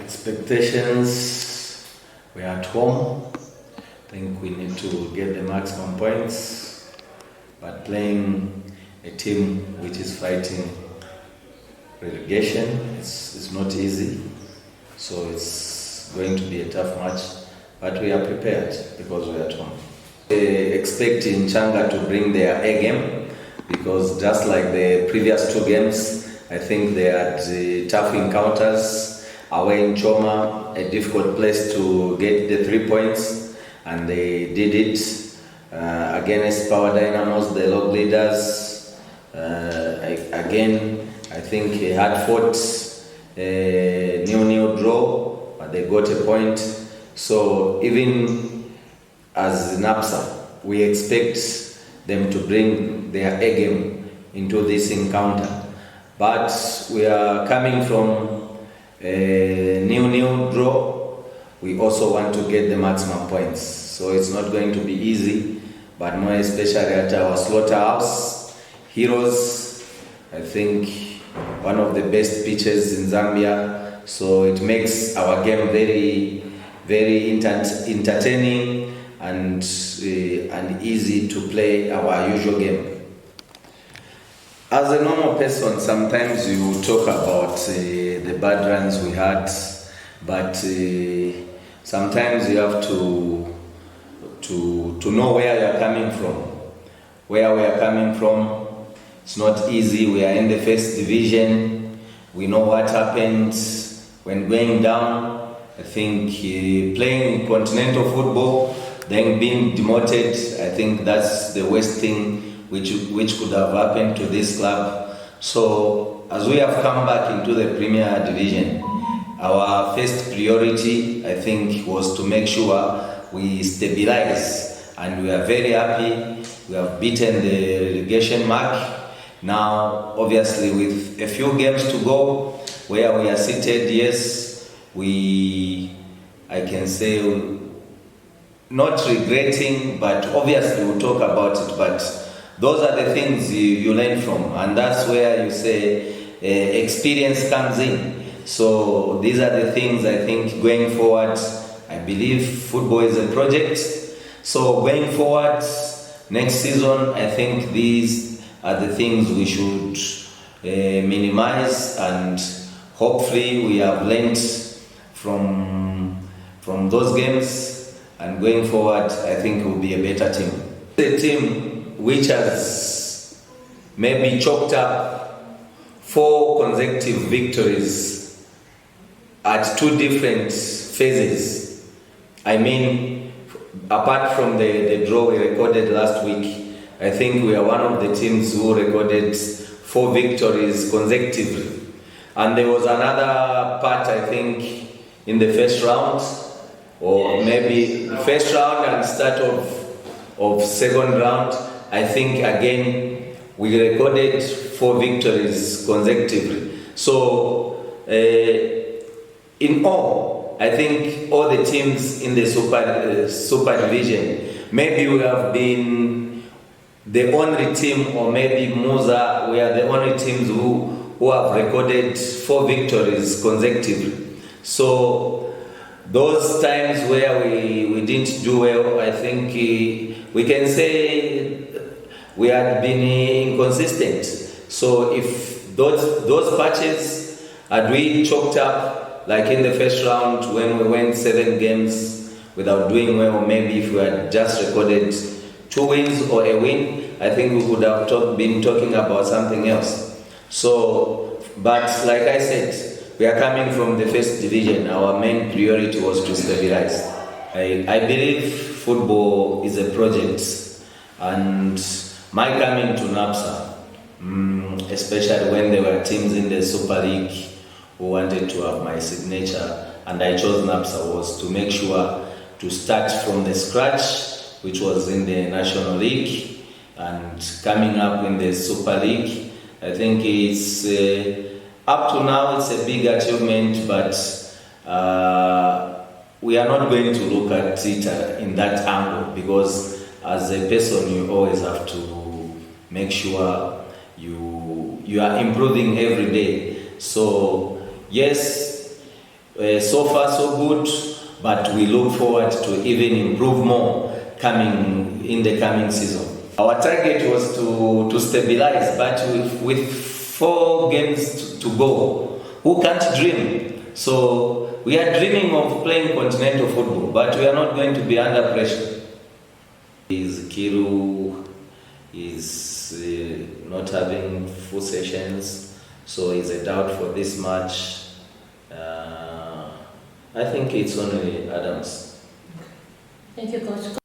Expectations, we are at home. I think we need to get the maximum points, but playing a team which is fighting relegation, it's not easy. So it's going to be a tough match, but we are prepared because we are at home. Expect Nchanaga to bring their A game, because just like the previous two games, I think they had tough encounters. Away in Choma, a difficult place to get the 3 points, and they did it against Power Dynamos, the log leaders. I think he had fought a nil-nil draw, but they got a point. So even as NAPSA, we expect them to bring their A game into this encounter. But we are coming from a nil-nil draw. We also want to get the maximum points. So it's not going to be easy, but more especially at our slaughterhouse. Heroes, I think, one of the best pitches in Zambia. So it makes our game very, very entertaining and easy to play our usual game. As a normal person, sometimes you talk about the bad runs we had, but sometimes you have to know where you are coming from. Where we are coming from, it's not easy. We are in the first division. We know what happened when going down. I think playing continental football, then being demoted, I think that's the worst thing which could have happened to this club. So as we have come back into the Premier Division, our first priority, I think, was to make sure we stabilize, and we are very happy. We have beaten the relegation mark. Now, obviously, with a few games to go, where we are seated, yes, I can say, not regretting, but obviously we'll talk about it, but those are the things you learn from, and that's where you say experience comes in. So these are the things I think going forward. I believe football is a project. So going forward, next season, I think these are the things we should minimize, and hopefully we have learned from those games, and going forward, I think we'll be a better team. The team which has maybe chalked up 4 consecutive victories at 2 different phases. I mean, apart from the draw we recorded last week, I think we are one of the teams who recorded 4 victories consecutively. And there was another part, I think, in the first round, or maybe first round and start of second round. I think again we recorded 4 victories consecutively. So in all, I think all the teams in the super division, maybe we have been the only team, or maybe Musa, we are the only teams who have recorded 4 victories consecutively. So those times where we didn't do well, I think we can say we had been inconsistent. So if those patches had we choked up, like in the first round when we went 7 games without doing well, maybe if we had just recorded 2 wins or a win, I think we would have been talking about something else. So, but like I said, we are coming from the first division. Our main priority was to stabilize. I believe football is a project, and my coming to NAPSA, especially when there were teams in the Super League who wanted to have my signature, and I chose NAPSA, was to make sure to start from the scratch, which was in the National League, and coming up in the Super League. I think it's up to now it's a big achievement, but we are not going to look at it in that angle, because as a person you always have to make sure you are improving every day. So yes, So far so good, but we look forward to even improve more coming in the coming season. Our target was to stabilize, but with 4 games to go, who can't dream? So we are dreaming of playing continental football, but we are not going to be under pressure. Kiru is not having full sessions, so he's a doubt for this match. I think it's only Adams. Thank you, Coach.